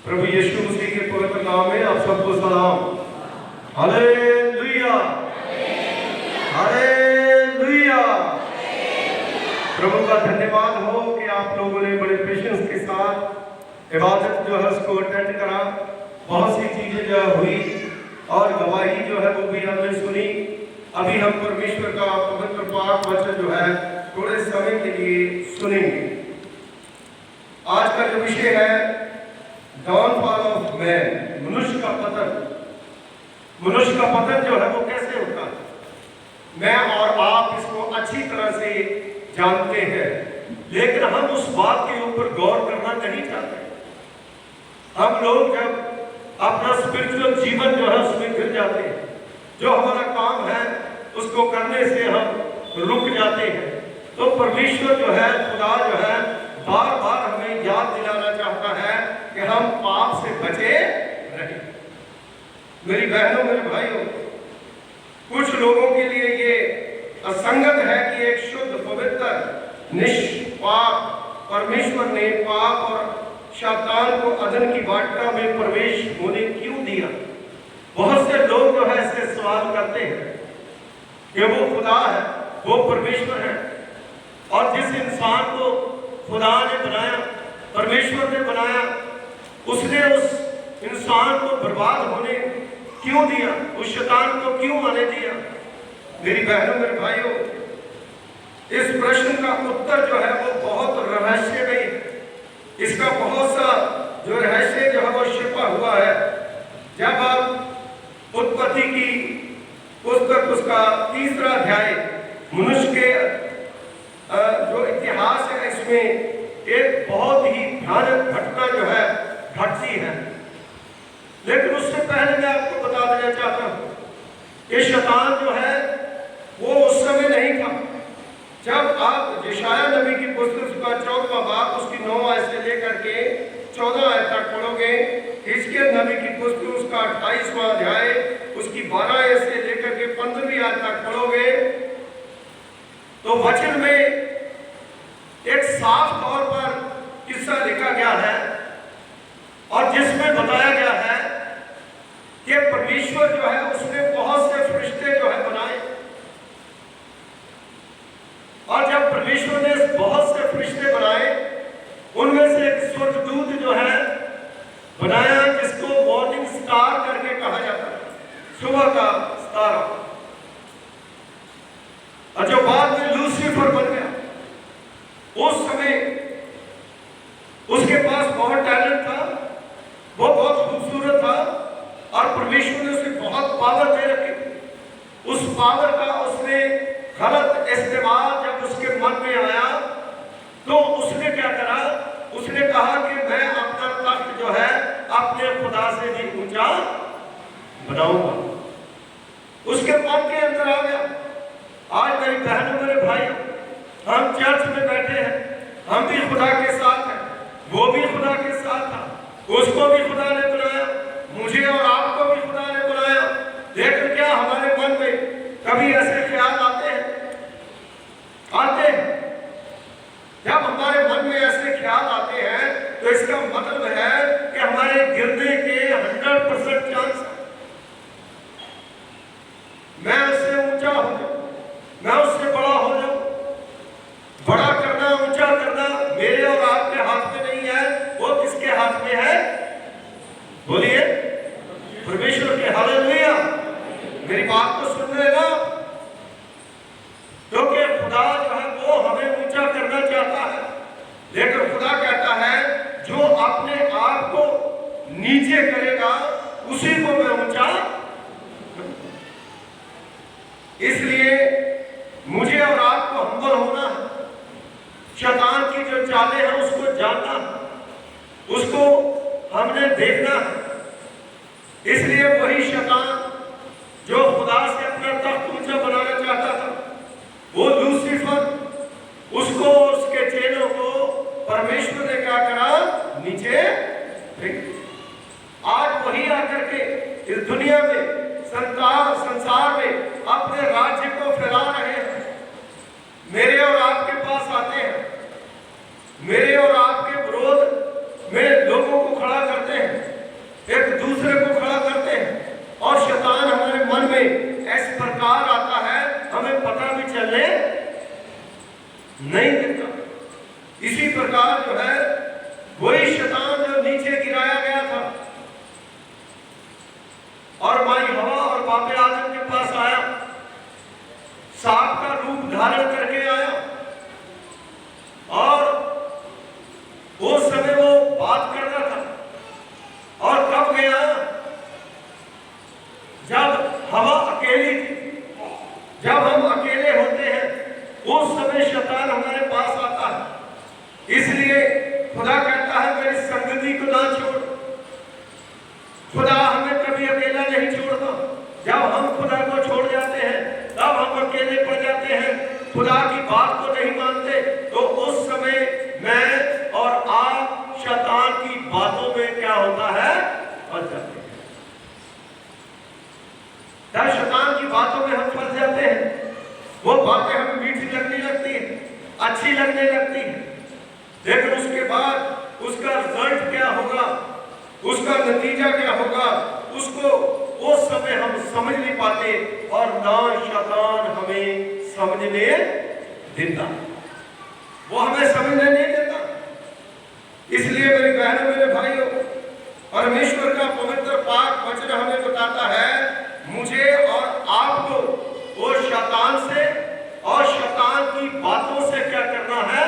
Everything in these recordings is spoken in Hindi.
प्रभु यीशु मसीह के पवित्र नाम में आप सबको सलाम। Hallelujah, hallelujah. प्रभु का धन्यवाद हो कि आप लोगों ने बड़े पेशेंस के साथ इबादत जो है उसको अटेंड करा। बहुत सी चीजें जो हुई और गवाही जो है वो भी हमने सुनी। अभी हम परमेश्वर का पवित्र पाक वचन जो है थोड़े समय के लिए सुनेंगे। आज का जो विषय है डाउनफॉल ऑफ मैन, मनुष्य का पतन। मनुष्य का पतन जो है वो कैसे होता है, मैं और आप इसको अच्छी तरह से जानते हैं, लेकिन हम उस बात के ऊपर गौर करना नहीं चाहते। हम लोग जब अपना स्पिरिचुअल जीवन जो है उसमें गिर जाते हैं, जो हमारा काम है उसको करने से हम रुक जाते हैं, तो परमेश्वर जो है, खुदा जो है, बार बार हमें याद दिलाना चाहता है कि हम पाप से बचे रहें। मेरी बहनों, मेरे भाइयों, कुछ लोगों के लिए ये असंगत है कि एक शुद्ध, पवित्र, निष्पाप परमेश्वर ने पाप और शैतान को अदन की वाटिका में प्रवेश होने क्यों दिया। बहुत से लोग जो है इससे सवाल करते हैं कि वो खुदा है, वो परमेश्वर है, और जिस इंसान को खुदा ने बनाया, परमेश्वर ने बनाया, उसने उस इंसान को बर्बाद होने क्यों दिया, उस शैतान को क्यों आने दिया। मेरी बहनों, मेरे भाइयों, इस प्रश्न का उत्तर जो है वो बहुत रहस्यमय है। इसका बहुत सा जो रहस्य जो है वो छिपा हुआ है। जब आप उत्पत्ति की पुस्तक उसका 3रा अध्याय, मनुष्य के जो इतिहास है, इसमें एक बहुत ही भयानक घटना जो है घटती है। लेकिन उससे पहले मैं आपको बता देना चाहता हूं कि शैतान जो है वो उस समय नहीं था। जब आप यशायाह नबी की पुस्तक का 14वां बाब उसकी 9 आयत से लेकर के 14 आयत तक पढ़ोगे, हिजकिय्याह नबी की पुस्तक उसका 28वां अध्याय उसकी 12 आयत से लेकर के 15वीं आयत तक पढ़ोगे, तो वचन में एक साफ तौर पर किस्सा लिखा गया है और जिसमें बताया गया है कि परमेश्वर जो है उसने बहुत से फरिश्ते जो है बनाए, और जब परमेश्वर ने बहुत से फरिश्ते बनाए, उनमें से एक स्वर्गदूत जो है बनाया, जिसको मॉर्निंग स्टार करके कहा जाता है, सुबह का सितारा, और जो बाद में लूसीफर बन गया। उस समय उसके पास बहुत टैलेंट था, वो बहुत खूबसूरत था, और परमेश्वर ने उसे बहुत पावर दे रखी। उस पावर का उसने गलत इस्तेमाल जब उसके मन में आया, तो उसने क्या करा, उसने कहा कि मैं अपना तख्त जो है अपने खुदा से भी ऊंचा बनाऊंगा। उसके मन के अंदर आ गया। आज मेरी बहनों, मेरे भाइयों, हम चर्च में बैठे हैं, हम भी खुदा के साथ हैं, वो भी खुदा के साथ था, उसको भी खुदा ने बनाया, मुझे और आपको भी खुदा ने बनाया। लेकिन क्या हमारे मन में कभी ऐसे ख्याल आते हैं? आते हैं। जब हमारे मन में ऐसे ख्याल आते हैं तो इसका मतलब है कि हमारे गिरने के 100% चांस है। मैं उससे ऊंचा हो जाऊं, मैं उससे बड़ा हो जाऊं। बड़ा करना, ऊंचा करना मेरे और आपके हाथ में नहीं है। वो किसके हाथ में है? बोलिए, परमेश्वर के। हालेलुया। मेरी बात को सुन रहे ना? क्योंकि खुदा जो है वो हमें ऊंचा करना चाहता है, लेकिन खुदा कहता है जो अपने आप को नीचे करेगा उसी को मैं ऊंचा। इसलिए मुझे और आपको हम्बल होना है, शैतान की जो चालें हैं उसको जानना, उसको हमने देखना है। इसलिए वही शैतान जो खुदा से अपना तख्त ऊंचा बनाना चाहता था, वो लूसीफर, उसको, उसके चेलों को परमेश्वर ने क्या करा? नीचे फेंक। आज वही आकर के इस दुनिया में, संसार में अपने राज्य को फैला रहे हैं। मेरे और आपके पास आते हैं, मेरे और आपके विरोध में लोगों को खड़ा करते हैं, बातों में क्या होता है, फंस जाते हैं। जब शैतान की बातों में हम फंस जाते हैं, वो बातें हमें मीठी लगने लगती है, अच्छी लगने लगती है, लेकिन उसके बाद उसका रिजल्ट क्या होगा, उसका नतीजा क्या होगा, उसको उस समय हम समझ नहीं पाते और ना शैतान हमें समझने देता, वो हमें समझने नहीं देता। इसलिए मेरी बहनों, मेरे भाइयों, परमेश्वर का पवित्र पाक वचन हमें बताता है मुझे और आपको वो शैतान से और शैतान की बातों से क्या करना है,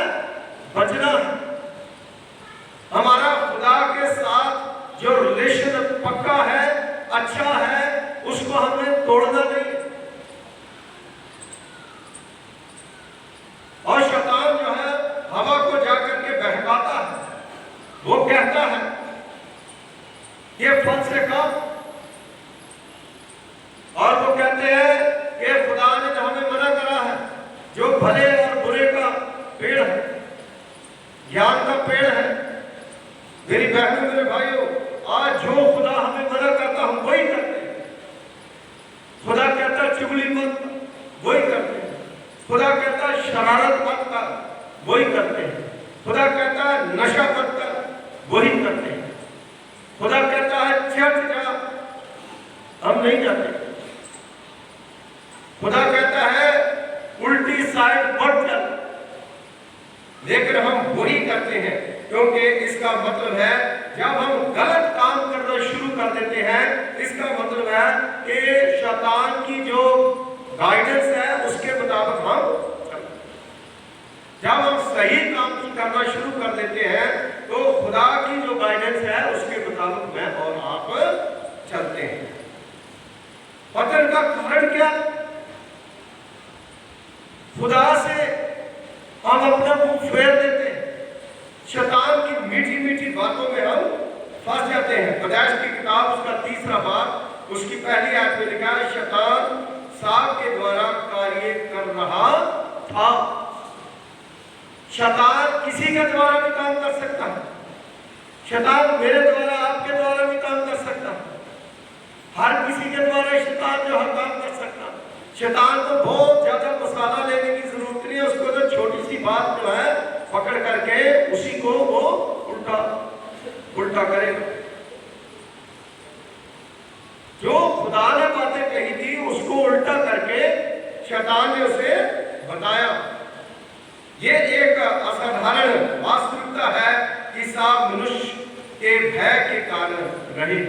बचना है। हमारा खुदा के साथ जो रिलेशन पक्का है, अच्छा है, उसको हमें तोड़ना नहीं। और शैतान जो है हवा को जाकर के बहकाता है, वो कहता है ये फल से खा, और वो कहते हैं कि खुदा ने जो हमें मना करा है, जो भले और बुरे का पेड़ है, ज्ञान का पेड़ है। मेरी बहनों, मेरे भाइयों, आज जो खुदा हमें मना करता हम वही करते हैं। खुदा कहता चुगली मत, वही करते हैं। खुदा कहता शरारत मत कर, वही करते हैं। खुदा कहता है नशा मत कर, वही करते हैं। खुदा कहता है चर्च जा, हम नहीं जाते। खुदा कहता है उल्टी साइड मत चल, लेकिन हम वही करते हैं, क्योंकि इसका मतलब है जब हम गलत काम करना शुरू कर देते हैं, इसका मतलब है कि शैतान की जो गाइडेंस है उसके मुताबिक हम चलते हैं। जब हम सही काम करना शुरू कर देते हैं तो खुदा की जो गाइडेंस है उसके मुताबिक मैं और आप चलते हैं। पतन का कारण क्या? खुदा से हम अपना मुंह फेर देते हैं, शैतान की मीठी मीठी बातों में हम फंस जाते हैं। पैदाइश की किताब उसका 3रा बाब उसकी पहली आयत में लिखा है शैतान सांप के द्वारा कार्य कर रहा था। शैतान किसी के द्वारा भी काम कर सकता है। शैतान मेरे द्वारा, आपके द्वारा भी काम कर सकता है। हर किसी के द्वारा शैतान जो है काम कर सकता है। शैतान को बहुत ज्यादा मसाला लेने की जरूरत नहीं है, उसको तो छोटी सी बात जो है पकड़ करके उसी को वो उल्टा करेगा। जो खुदा ने बातें कही थी उसको उल्टा करके शैतान ने उसे बताया। ये एक असाधारण वास्तविकता है कि सांप मनुष्य के भय के कारण रहे।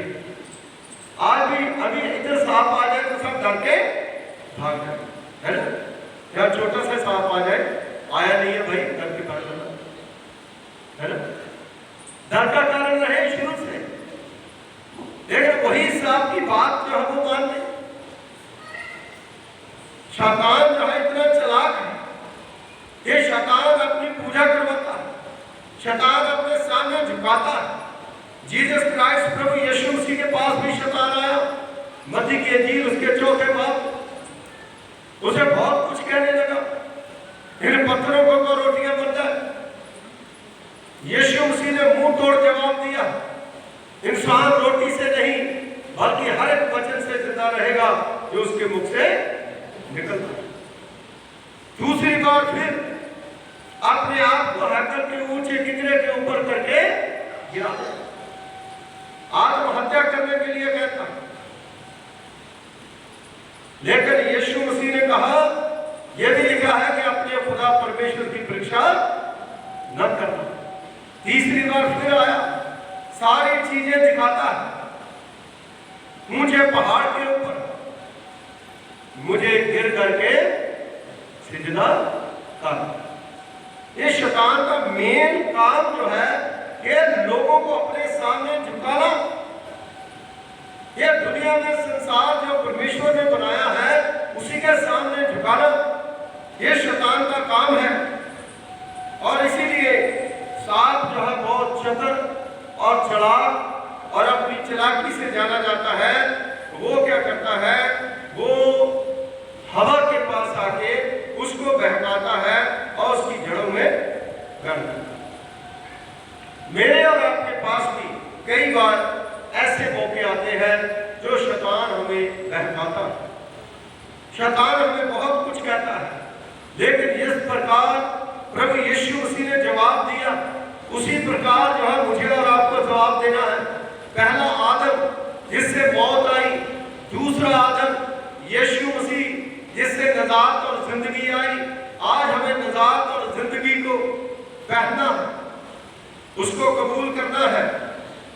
आज भी अभी इधर सांप आ जाए तो सब डर के भाग जाए, है ना? या छोटा सा सांप आ जाए, आया नहीं है भाई, डर के भाग जाना, है ना? डर का कारण रहे शुरू से, लेकिन वही सांप की बात जो है वो मान ले। शैतान जो है इतना चालाक है, ये शैतान अपनी पूजा करवाता है, शैतान अपने सामने झुकाता है। जीसस क्राइस्ट प्रभु यीशु मसीह के पास भी शैतान आया, मत्ती की इंजील उसके 4 बाब, उसे बहुत कुछ कहने लगा, इन पत्थरों को रोटियां बन जाए। यीशु मसीह ने मुंह तोड़ जवाब दिया, इंसान रोटी से नहीं बल्कि हर एक वचन से जिंदा रहेगा जो उसके मुख से निकलता है। दूसरी बार फिर अपने आप को हैकल के ऊंचे किनारे के ऊपर करके गिरा, आत्महत्या करने के लिए कहता। लेकिन यीशु मसीह ने कहा, यह भी लिखा है कि अपने खुदा परमेश्वर की परीक्षा न करना। तीसरी बार फिर आया, सारी चीजें दिखाता है, मुझे पहाड़ के ऊपर मुझे गिर करके सिजदा कर। ये शैतान का मेन काम जो है कि लोगों को अपने सामने झुकाना। ये दुनिया में संसार जो परमेश्वर ने बनाया है उसी के सामने झुकाना, ये शैतान का काम है। और इसीलिए सांप जो है बहुत चतुर और चालाक और अपनी चालाकी से जाना जाता है। वो क्या करता है, वो हवा के पास आके उसको बहकाता है और उसकी जड़ों में गर्म। मेरे और आपके पास भी कई बार ऐसे मौके आते हैं जो शैतान हमें बहकाता है, शैतान हमें बहुत कुछ कहता है, लेकिन जिस प्रकार प्रभु यीशु मसीह ने जवाब दिया उसी प्रकार जो है मुझे और आपको जवाब देना है। पहला आदम जिससे मौत आई, दूसरा आदम यीशु मसीह जिससे निजात और जिंदगी आई। आज हमें निजात और जिंदगी को पहनना है, उसको कबूल करना है।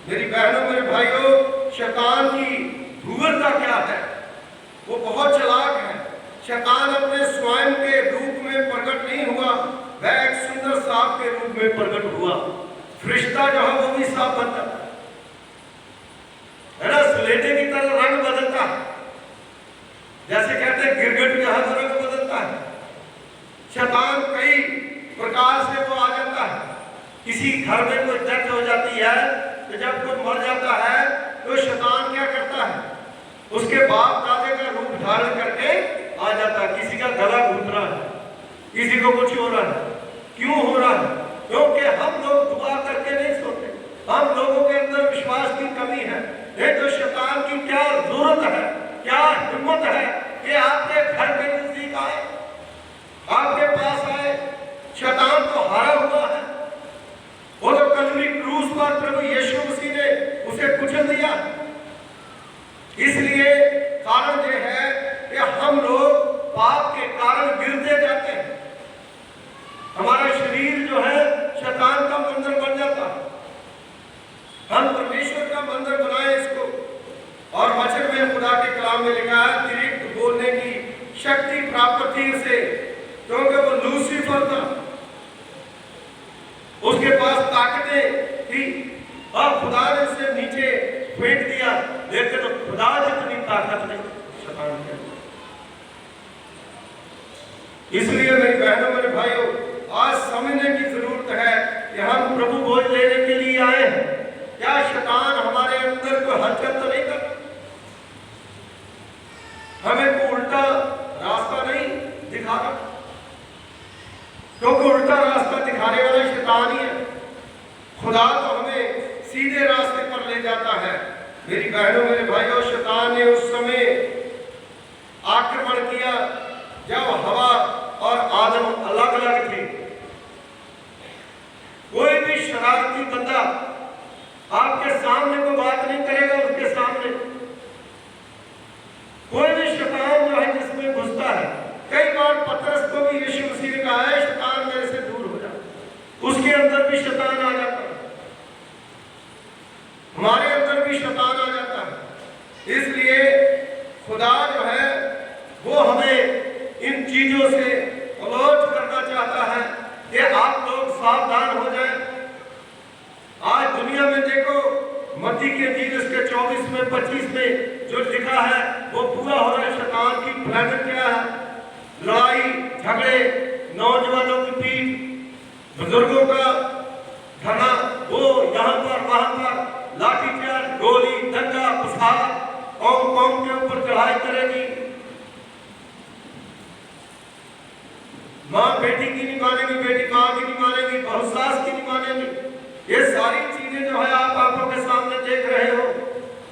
मेरी बहनों मेरे भाइयों, शैतान की धूर्तता क्या है? वो बहुत चालाक है। शैतान अपने स्वयं के रूप में प्रकट नहीं हुआ, वह एक सुंदर सांप के रूप में प्रकट हुआ। फरिश्ता जो है वो भी सांप बनता है ना, स्लेटे की तरह रंग बदलता है, जैसे कहते हैं गिरगिट जो है वो रंग बदलता है। शैतान कई प्रकार से वो आ जाता है। किसी घर में कोई डेथ हो जाती है तो जब कोई मर जाता है तो शैतान क्या करता है, उसके बाप दादे का रूप धारण करके आ जाता है। किसी का गला घूट रहा है, किसी को कुछ हो रहा है। क्यों हो रहा है? क्योंकि हम लोग दुआ करके नहीं सोते, हम लोगों के अंदर विश्वास की कमी है। ये तो शैतान की क्या जरूरत है, क्या हिम्मत है कि आपके घर के नजदीक आए, आपके पास आए। शैतान तो हारा हुआ है, वो तो कलवरी क्रूस पर प्रभु यीशु मसीह ने उसे कुचल दिया। इसलिए कारण यह है कि हम लोग पाप के कारण गिरते जाते हैं। हमारा शरीर जो है शैतान का मंदिर बन जाता है। हम परमेश्वर का मंदिर बनाए इसको। और वचन में खुदा के कलाम में लिखा है अतिरिक्त बोलने की शक्ति प्राप्त थी उसे, क्योंकि वो लूसीफर था, उसके पास ताकतें थी और खुदा ने उसे नीचे फेंक दिया। लेकिन तो खुदा जितनी ताकत नहीं शैतान के। इसलिए मेरी बहनों मेरे भाइयों, आज समझने की जरूरत है कि हम प्रभु भोज लेने के लिए आए हैं। क्या शैतान हमारे अंदर कोई हरकत तो नहीं करता? हमें कोई उल्टा रास्ता नहीं दिखा रहा, क्योंकि उल्टा रास्ता दिखाने वाला शैतान ही है। खुदा तो हमें सीधे रास्ते पर ले जाता है। मेरी बहनों मेरे भाइयों, शैतान ने उस समय आक्रमण किया जब हवा और आदम अलग अलग थे। कोई भी शरारती बंदा आपके सामने कोई बात नहीं करेगा, उसके सामने कोई भी शैतान जो है जिसमें घुसता है। कई बार पतरस को भी यीशु मसीह ने कहा है शैतान मेरे से दूर हो जा, उसके अंदर भी शैतान आ जाता है, हमारे अंदर भी शैतान आ जाता है। इसलिए खुदा जो है वो हमें इन चीजों से अलर्ट करना चाहता है कि आप लोग सावधान हो जाएं। आज दुनिया में देखो, मत्ती की इंजील उसके 24 में 25 में जो लिखा है वो पूरा हो रहा है। शैतान की प्लान क्या है? लड़ाई झगड़े, नौजवानों की पीट, बुजुर्गों का धरना, वो यहाँ पर वहां पर लाठीचार्ज, गोली, दंगा, फसाद, कौम कौम के ऊपर चढ़ाई करेगी। माँ बेटी की नहीं मानेगी, बेटी माँ की नहीं मानेगी, बहू सास की नहीं मानेगी। ये सारी चीजें जो है आप आंखों के सामने देख रहे हो।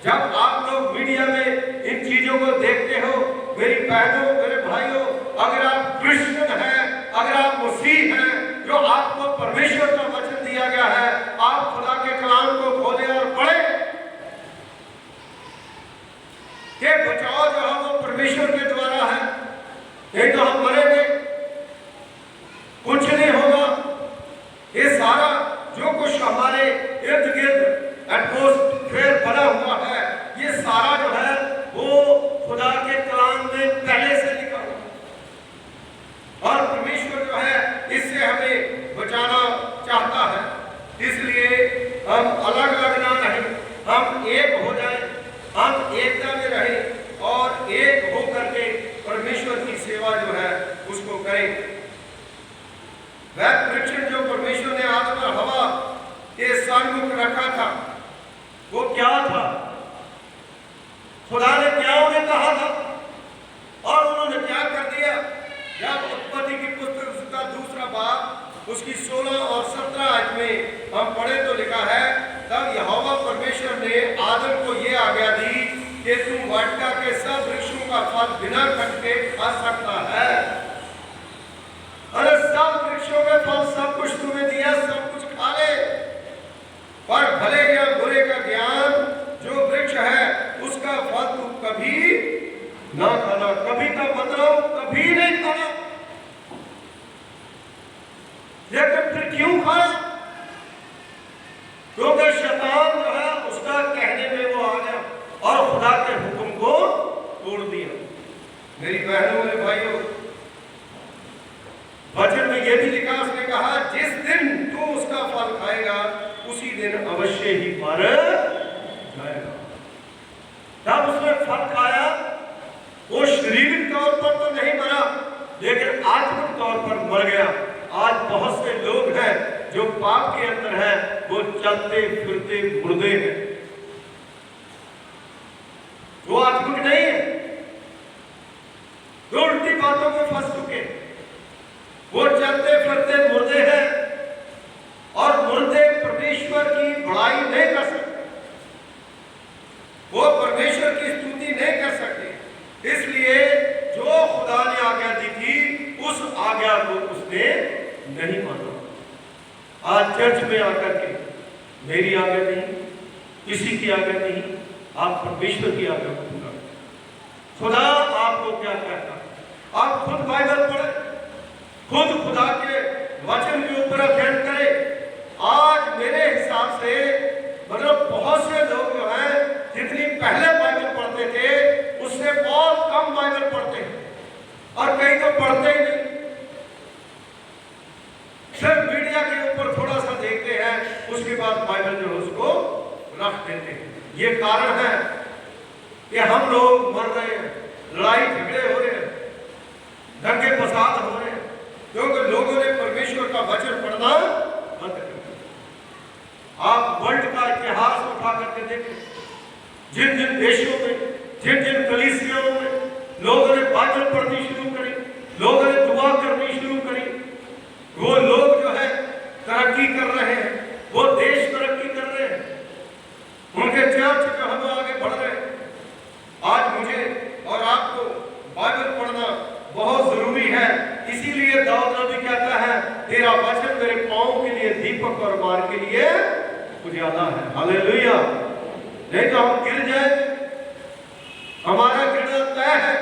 जब आप लोग मीडिया में इन चीजों को देखते हो, मेरी बहनों मेरे भाइयों, अगर आप क्रिश्चियन हैं, अगर आप मसीह हैं, जो आपको परमेश्वर का वचन दिया गया है, आप खुदा के कलाम को खोलें और पढ़ें कि बचाव जो है वो परमेश्वर के द्वारा है। नहीं तो हम मरेंगे, कुछ नहीं होगा। ये सारा जो कुछ हमारे इर्द गिर्द एटमॉस्फेयर बना हुआ है, ये सारा जो है वो खुदा के कलाम में पहले से लिखा हुआ और परमेश्वर जो है इससे हमें बचाना चाहता है। इसलिए हम अलग अलग ना रहें, हम एक हो जाएं, हम एकता में रहें और एक हो करके परमेश्वर की सेवा जो है उसको करें। वह वृक्ष जो परमेश्वर ने आदम और हवा के सन्मुख रखा था वो क्या था? खुदा ने क्या उन्हें कहा था और उन्होंने क्या कर दिया? जब उत्पत्ति की पुस्तक उसका 2 बाब उसकी 16 और 17 आयत में हम पढ़े तो लिखा है, तब यहोवा परमेश्वर बिना कट के खा सकता है। अरे सब वृक्षों में फल सब कुछ तुम्हें दिया, सब कुछ खा ले, पर भले या बुरे का ज्ञान जो वृक्ष है उसका फल तुम कभी ना खाना। कभी का मतलब कभी नहीं खाना। लेकिन फिर क्यों खाना? क्योंकि शैतान जो है उसका कहने में वो आ गया और खुदा के हुक्म को तोड़ दिया। मेरी बहनों मेरे भाइयों, वचन में यह भी लिखा, उसने कहा जिस दिन तू उसका फल खाएगा उसी दिन अवश्य ही मर जाएगा। जब उसने फल खाया वो शारीरिक तौर पर तो नहीं मरा, लेकिन आत्मिक तौर पर मर गया। आज बहुत से लोग हैं जो पाप के अंदर हैं, वो चलते फिरते मुर्दे हैं, वो आत्मिक नहीं है, वो उल्टी बातों में फंस चुके, वो चलते फिरते मुर्दे हैं और मुर्दे परमेश्वर की बड़ाई नहीं कर सकते, वो परमेश्वर की स्तुति नहीं कर सकते। इसलिए जो खुदा ने आज्ञा दी थी उस आज्ञा को उसने नहीं माना। आज चर्च में आकर के मेरी आज्ञा नहीं, किसी की आज्ञा नहीं, आप परमेश्वर की आज्ञा को पूरा करें। खुदा आपको क्या कहता है, आप खुद बाइबल पढ़ें, खुद खुदा के वचन के ऊपर अध्ययन करें। आज मेरे हिसाब से मतलब बहुत से लोग जो हैं जितनी पहले बाइबल पढ़ते थे उससे बहुत कम बाइबल पढ़ते हैं, और कई तो पढ़ते ही नहीं, सिर्फ मीडिया के ऊपर थोड़ा सा देखते हैं, उसके बाद बाइबल जो है उसको रख देते हैं। ये कारण है कि हम लोग मर रहे हैं, लड़ाई झगड़े हो रहे हैं, दंगे फसाद हो रहे हैं, क्योंकि लोगों ने परमेश्वर का वचन पढ़ना बंद कर दिया। आप वर्ल्ड का इतिहास उठा करके देखें, जिन जिन देशों में, जिन जिन कलीसियाओं में लोगों ने बाइबल पढ़नी शुरू करी, लोगों ने दुआ करनी शुरू करी, वो लोग जो है तरक्की कर रहे हैं, वो देश तरक्की कर रहे हैं, उनके चर्च जो हम आगे बढ़ रहे हैं। आज मुझे और आपको बाइबल पढ़ना बहुत जरूरी है। इसीलिए दाऊद नबी कहता है, तेरा वचन मेरे पांव के लिए दीपक और मार्ग के लिए उजाला है। हालेलुया। नहीं तो हम गिर जाए, हमारा गिरना तय है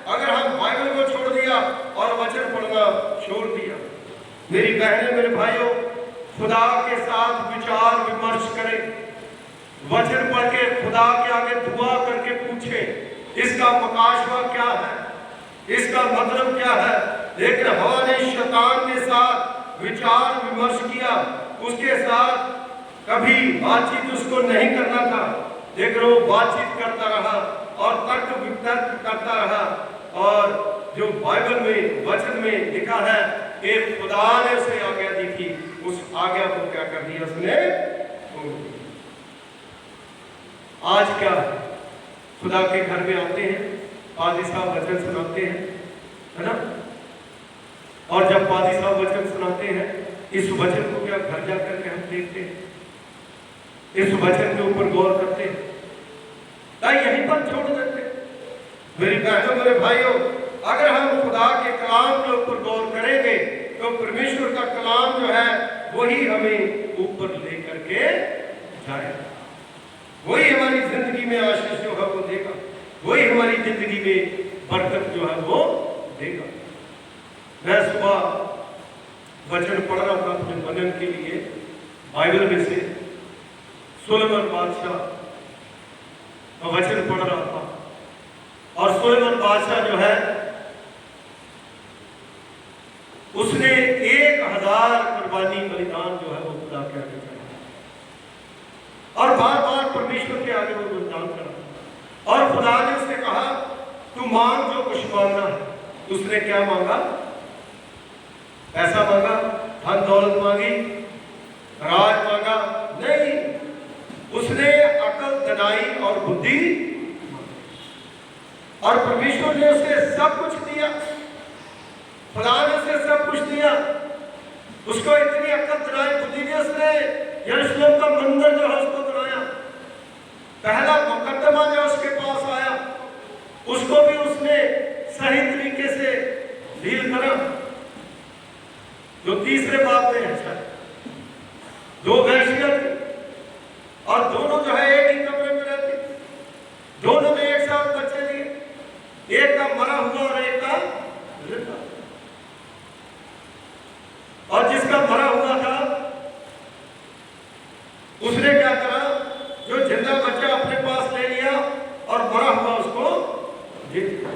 अगर हम बाइबल को छोड़ दिया और वचन पढ़ना छोड़ दिया। मेरी बहनें मेरे भाइयों, खुदा के साथ विचार विमर्श करें, वचन पढ़ के खुदा के आगे दुआ करके पूछें इसका मकासवा क्या है, इसका मतलब क्या है। लेकिन हवा ने शैतान के साथ विचार विमर्श किया, उसके साथ कभी बातचीत उसको नहीं करना था, लेकिन वो बातचीत करता रहा और तर्क वितर्क करता रहा। और जो बाइबल में वचन में लिखा है कि खुदा ने उसे आज्ञा दी थी, उस आज्ञा को क्या कर दिया उसने। आज क्या खुदा के घर में आते हैं, पादी साहब वचन सुनाते हैं, है ना, और जब पादी साहब वचन सुनाते हैं, इस वचन को क्या घर जाकर के हम देखते हैं, इस वचन के ऊपर गौर करते हैं, यहीं पर छोड़ देते हैं। मेरी बहनों मेरे भाइयों, अगर हम खुदा के कलाम के ऊपर गौर करेंगे तो परमेश्वर का कलाम जो है वही हमें ऊपर लेकर के जाएगा, वही हमारी जिंदगी में आशीष जो है वो देगा, वही हमारी जिंदगी में बरकत जो है वो देगा। मैं सुबह वचन पढ़ रहा था अपने मनन के लिए, बाइबल में से सुलेमान बादशाह वचन पढ़ रहा था, और सुलेमान बादशाह जो है उसने 1000 कुर्बानी बलिदान जो है वो खुदा के आगे चढ़ाया, और बार बार परमेश्वर के आगे वो बलिदान करा, और खुदा ने उससे कहा तू मांग जो कुछ मांगना है। उसने क्या मांगा? पैसा मांगा, धन दौलत मांगी, राज मांगा? नहीं, उसने अकल, दनाई और बुद्धि, और परमेश्वर ने उसे सब कुछ दिया, खुदा ने उसे सब कुछ दिया। उसको इतनी अकल, दनाई, बुद्धि दी, उसने यरूशलेम का मंदिर जो है उसको बनाया। पहला मुकद्दमा जो उसके पास आया उसको भी उसने सही तरीके से डील करा। जो तीसरे बाप में अच्छा, दो वैश्या थी और दोनों जो है एक ही कमरे में रहती, दोनों ने एक साथ बच्चे दिए, एक का मरा हुआ और एक का जिंदा। और जिसका मरा हुआ था उसने क्या करा, जो जिंदा बच्चा अपने पास ले लिया और मरा हुआ उसको दे दिया,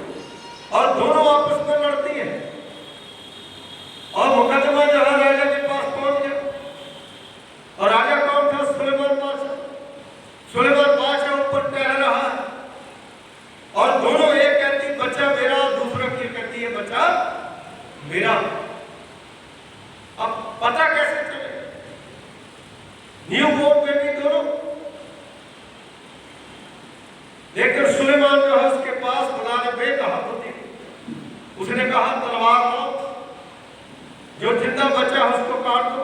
और दोनों आपस में लड़ती है और मुकदमा जो है राजा के पास पहुंच गया। और राजा कौन था? सुलेमान बादशाह। सुलेमान बादशाह ऊपर टहल रहा है और दोनों एक कहती बच्चा मेरा, दूसरा की कहती है बच्चा मेरा। अब पता कैसे चले? न्यू बोर्ड में भी दोनों, लेकिन सुलेमान जो है उसके पास खुदा ने बेकहा होती, उसने कहा तलवार लो, जो जिंदा बच्चा है उसको काट दो,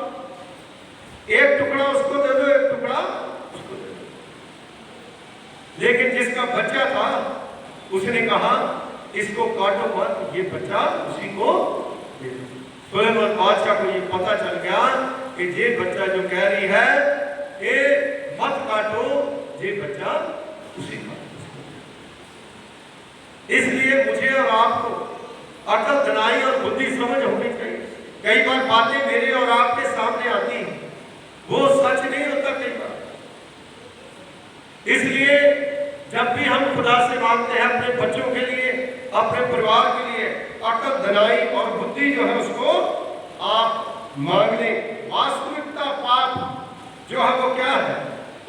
एक टुकड़ा उसको दे दो, एक टुकड़ा उसको दे दो। लेकिन जिसका बच्चा था उसने कहा इसको काटो मत, ये बच्चा उसी को दे दो। सुलेमान बादशाह को ये पता चल गया कि ये बच्चा जो कह रही है कि मत काटो, ये बच्चा उसी का। इसलिए मुझे और आपको अकल, दनाई और बुद्धि समझ होनी चाहिए। कई बार बातें मेरे और आपके सामने आती हैं, वो सच नहीं होता कई बार। इसलिए जब भी हम खुदा से मांगते हैं अपने बच्चों के लिए, अपने परिवार के लिए, अकल, दनाई और बुद्धि जो है उसको आप मांग लें। वास्तविकता पाप जो है वो क्या है?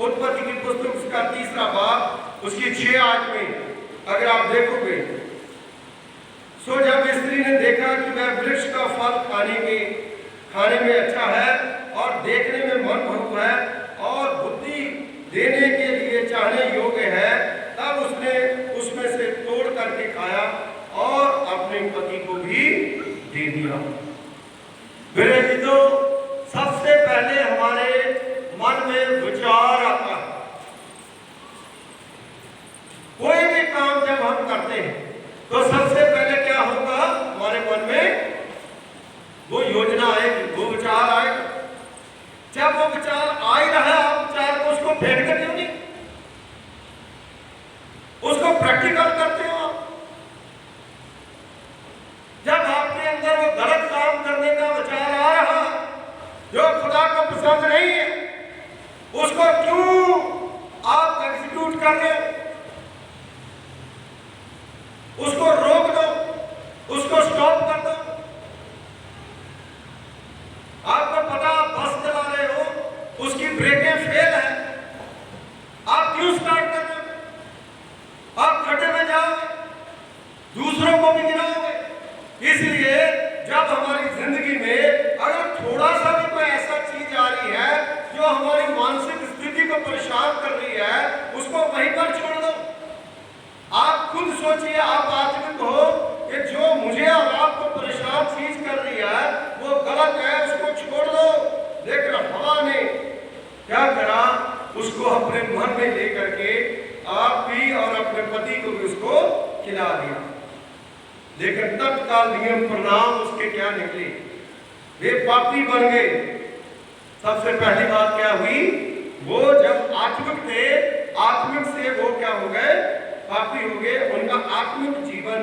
उत्पत्ति की पुस्तक उसका 3 बाब उसकी 6-8 में अगर आप देखोगे, सो जब स्त्री ने देखा कि वह वृक्ष का फल खाने में अच्छा है और देखने में मनभंग है और बुद्धि देने के लिए चाहने योग्य है, तब उसने उसमें से तोड़ करके खाया और अपने पति को भी दे दिया। मेरे मित्रों, सबसे पहले हमारे मन में विचार आता है। कोई भी काम जब हम करते हैं तो सबसे पहले क्या होगा? हमारे मन में वो योजना आएगी, वो विचार आएगा। जब वो विचार आ ही रहा है, आप विचार को उसको फेंक देते हो नहीं, उसको प्रैक्टिकल करते हो आप। जब आपके अंदर वो गलत काम करने का विचार आ रहा जो खुदा को पसंद नहीं है, उसको क्यों आप एग्जीक्यूट कर रहे हो? उसको रोक दो, उसको स्टॉप कर दो। आपको पता आप बस चला रहे हो, उसकी ब्रेकें फेल है, आप क्यों स्टार्ट कर रहे हो? आप खड्डे में जाओगे, दूसरों को भी गिराओगे। इसलिए जब हमारी जिंदगी में अगर थोड़ा सा भी कोई ऐसा चीज आ रही है जो हमारी मानसिक स्थिति को परेशान कर रही है, उसको वहीं पर छोड़ दो। आप खुद सोचिए, आप आत्मिक हो कि जो मुझे और आपको परेशान चीज कर रही है वो गलत है, उसको छोड़ दो। लेकिन हवा ने क्या करा? उसको अपने मन में लेकर के आप भी और अपने पति को भी उसको खिला दिया। लेकिन तत्काल नियम परिणाम उसके क्या निकले? वे पापी बन गए। सबसे पहली बात क्या हुई? वो जब आत्मिक थे, आत्मिक से वो क्या हो गए? पापी हो गए। उनका आत्मिक जीवन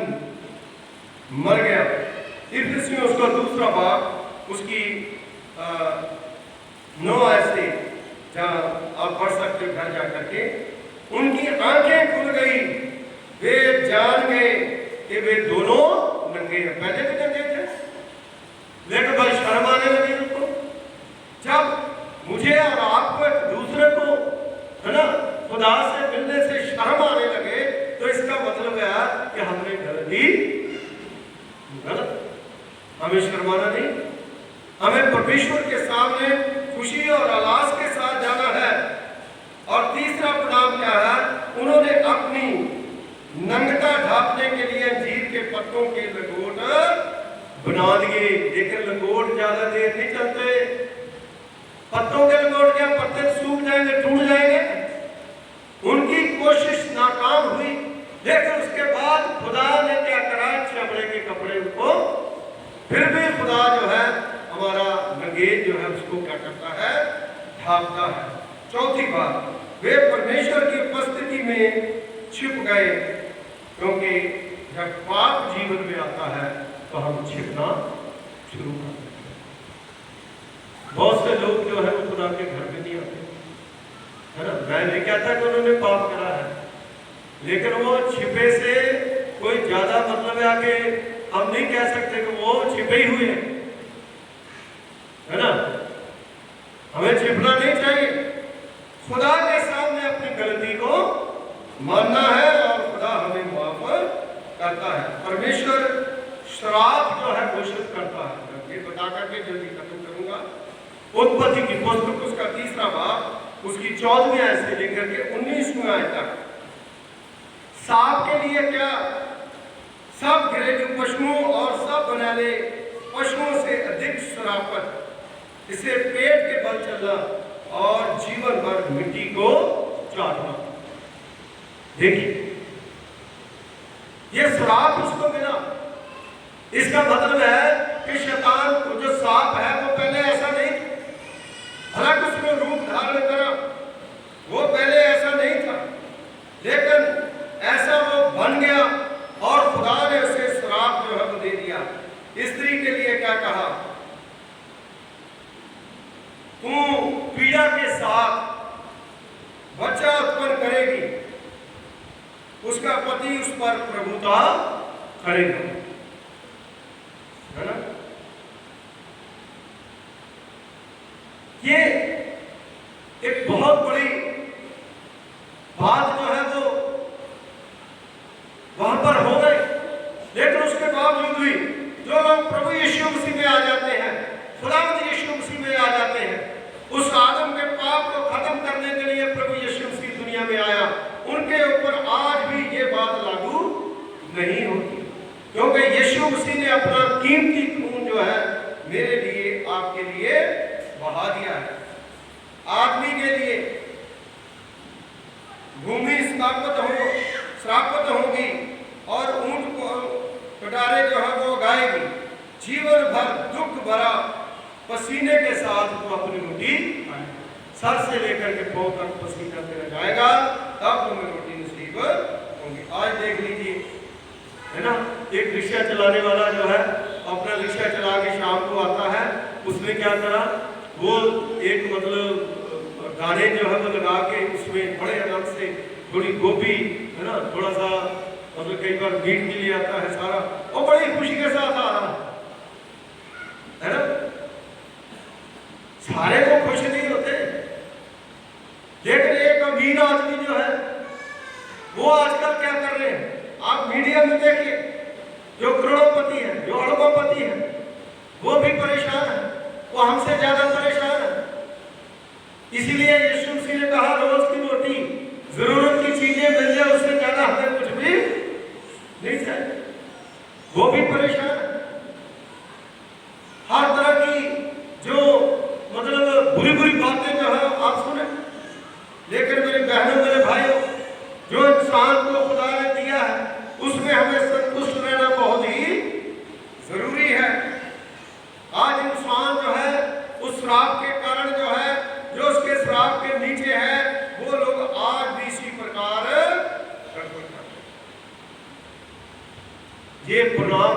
मर गया। इसमें उसका 2 बाब उसकी 9 ऐसे जहाँ आप पढ़ सकते हो घर जाकर के, उनकी आंखें खुल गई, वे जान गए कि वे दोनों नंगे हैं। पहले भी नंगे थे, लेकिन भाई शर्म आने लगी उनको। जब मुझे और आपको एक दूसरे को है ना खुदा से मिलने से शर्म आने लगे, तो इसका मतलब है कि हमने गलत। हमें शर्माना नहीं, हमें परमेश्वर के सामने खुशी और आलास के साथ जाना है। और तीसरा परिणाम क्या है? उन्होंने अपनी नंगता ढांपने के लिए अंजीर के पत्तों के लंगोट बना दिए। लेकिन लंगोट ज्यादा देर नहीं चलते। पत्तों के लंगोट क्या, पत्ते सूख जाएंगे, टूट जाएंगे। उनकी कोशिश नाकाम हुई, लेकिन उसके बाद खुदा ने क्या करा? को क्या करता है, ढांपता है। चौथी बात, वे परमेश्वर की उपस्थिति में छिप गए, क्योंकि जब पाप जीवन में आता है तो हम छिपना शुरू कर देते हैं। बहुत से लोग जो है वो खुदा के घर में नहीं आते, है ना। मैं नहीं कहता कि उन्होंने पाप करा है, लेकिन वो छिपे से कोई ज्यादा मतलब है आके हम नहीं कह सकते कि वो छिपे ही हुए हैं, है ना। हमें छिपना नहीं चाहिए, खुदा के सामने अपनी गलती को मानना है और खुदा हमें माफ करता है। परमेश्वर श्राप जो है घोषित करता है, ये बता करके जल्दी खत्म करूंगा। उत्पत्ति की पुस्तक उसका 3रा भाग उसकी 14वीं आयत से लेकर के 19वीं आयत तक, सांप के लिए क्या, सब घरेलू पशुओं और सब बनाने पशुओं से अधिक शराफत, इसे पेट के बल चलना और जीवन भर मिट्टी को चाटना। देखिए ये श्राप उसको मिला, इसका मतलब है कि शैतान को जो सांप है वो पहले ऐसा नहीं, हालांकि उसने रूप धारण करा, वो पहले ऐसा नहीं था, लेकिन ऐसा वो बन गया और खुदा ने उसे श्राप जो है वो दे दिया। स्त्री के लिए क्या कहा, तू पीड़ा के साथ बच्चा उत्पन्न करेगी, उसका पति उस पर प्रभुता करेगा, है ना। ये एक बहुत बड़ी बात जो है वो वहां पर हो गई, लेकिन उसके बावजूद भी जो लोग प्रभु यीशु मसीह में आ जाते हैं, खुदावंद यीशु मसीह में आ जाते हैं, उस आदम के पाप को खत्म करने के लिए प्रभु यीशु मसीह दुनिया में आया, उनके ऊपर आज भी ये बात लागू नहीं होती, क्योंकि यीशु मसीह ने अपना कीमती खून जो है मेरे लिए आपके लिए बहा दिया है। आदमी के लिए भूमि श्रापित होगी और ऊंट को कटारे जो है वो गाएगी, जीवन भर दुख भरा पसीने के साथ वो अपनी रोटी सर से लेकर के पांव तक पसीना तेरा जाएगा, तब तुम्हें रोटी नसीब होगी। आज देख लीजिए, है ना, एक रिक्शा चलाने वाला जो है अपना रिक्शा चला के शाम को आता है, उसने क्या करा, वो एक मतलब गाने जो है वो लगा के उसमें बड़े आनंद से थोड़ी गोभी, है ना, थोड़ा सा मतलब कई बार मीट के लिए आता है सारा, और बड़ी खुशी के साथ आ रहा है ना। सारे को खुश नहीं होते, लेकिन एक अमीर आदमी जो है वो आजकल क्या कर रहे हैं, आप मीडिया में देखिए, जो करोड़पति है, जो अरबपति है, वो भी परेशान है, वो हमसे ज्यादा परेशान है। इसीलिए यीशु मसीह ने कहा रोज की रोटी, जरूरत की चीजें मिल जाए, उससे ज्यादा हमें कुछ भी नहीं चाहिए। वो भी परेशान है, हर तरह की जो मतलब बुरी बुरी बातें जो है आप सुने, लेकिन मेरे बहनों मेरे भाइयों, जो इंसान को खुदा ने दिया है उसमें हमें संतुष्ट रहना बहुत ही जरूरी है। आज इंसान जो है उस श्राप के कारण जो है, जो उसके श्राप के नीचे है, वो लोग आज भी इसी प्रकार करते हैं। ये परिणाम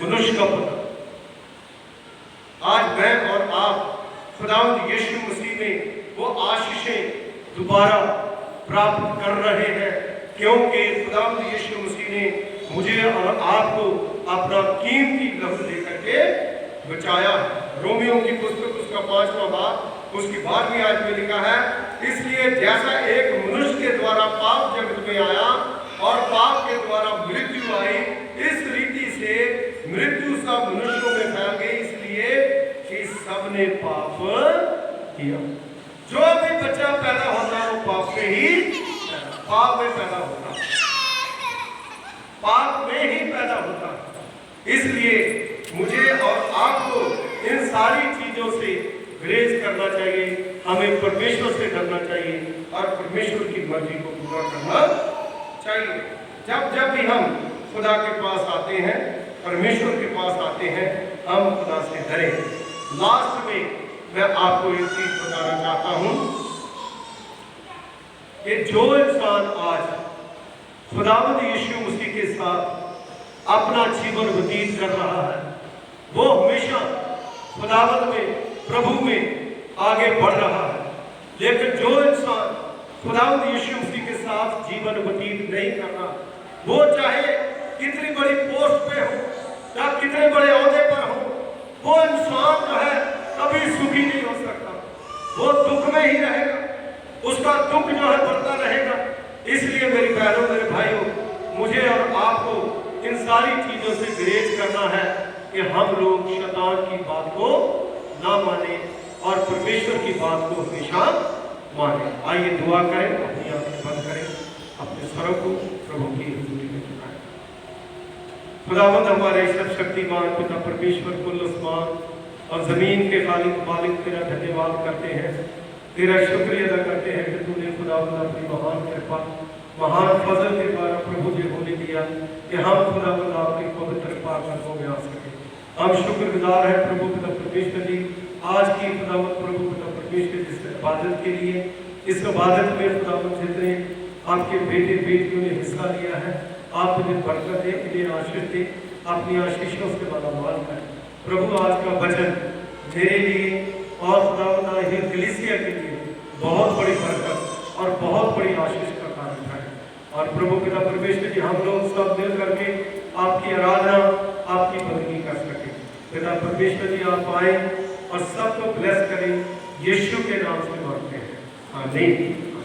मनुष्य का पता, आज मैं और आप खुदावंद यीशु मसीह में वो आशीषें दोबारा प्राप्त कर रहे हैं, क्योंकि खुदावंद यीशु मसीह ने मुझे और आपको अपना कीमती लहू लेकर के बचाया। रोमियो की पुस्तक उसका 5वां भाग उसकी 12वीं आयत में लिखा है, इसलिए जैसा एक मनुष्य के द्वारा पाप जगत में आया और पाप के द्वारा मृत्यु आई, इस रीति से मृत्यु सब मनुष्यों में फैल गई, इसलिए कि सबने पाप किया। जो भी बच्चा पैदा होता है वो पाप में पैदा होता है, पाप में ही पैदा होता है। इसलिए मुझे और आपको इन सारी चीजों से गुरेज करना चाहिए, हमें परमेश्वर से डरना चाहिए और परमेश्वर की मर्जी को पूरा करना चाहिए। जब जब भी हम खुदा के पास आते हैं, परमेश्वर के पास आते हैं, हम खुदा से डरें। लास्ट में मैं आपको एक चीज बताना चाहता हूं कि जो इंसान आज खुदावंद यीशु मसीह के साथ अपना जीवन व्यतीत कर रहा है, वो हमेशा खुदावंद में, प्रभु में आगे बढ़ रहा है। लेकिन जो इंसान खुदावंद यीशु मसीह के साथ जीवन व्यतीत नहीं कर रहा, वो चाहे कितनी बड़ी पोस्ट पे हो या कितने बड़े ओहदे पर हो, वो इंसान जो है कभी सुखी नहीं हो सकता। वो दुख में ही रहेगा, उसका दुख जो है बढ़ता रहेगा। इसलिए मेरी बहनों, मेरे भाइयों, मुझे और आपको इन सारी चीजों से गुरेज करना है कि हम लोग शैतान की बात को ना माने और परमेश्वर की बात को हमेशा माने। आइए दुआ करें, अपनी आंखें बंद करें, अपने स्वरों को प्रभु की हुजूरी में झुकाएं। खुदावंद हमारे सर्वशक्तिमान पिता परमेश्वर, कुल आसमान और जमीन के मालिक तेरा धन्यवाद करते हैं, तेरा शुक्रिया अदा करते हैं कि तूने खुदावंद अपनी महान कृपा, महान फजल के द्वारा प्रभु जी होने दिया कि हम खुदावंद आपकी पवित्र पाकघरों में आ सके। हम शुक्रगुजार हैं प्रभु पिता परमेश्वर जी, आज की खुदावंद प्रभु पिता परमेश्वर जी इस इबादत के लिए। इस इबादत में खुदावंद जितने आपके बेटे बेटियों ने हिस्सा लिया है, आप उन्हें बरकत दे, उन्हें आशीष दे, अपनी आशीषों से मालामाल करें। प्रभु आज का वचन मेरे लिए और खुदावंद कलीसिया के लिए बहुत बड़ी बरकत और बहुत बड़ी आशीष का कारण है। और प्रभु पिता परमेश्वर जी, हम लोग सब मिल करके आपकी आराधना, आपकी बंदगी कर सके। पिता परमेश्वर जी, आप आए और सबको ब्लेस करें, यीशु के नाम से मांगते हैं, आमीन।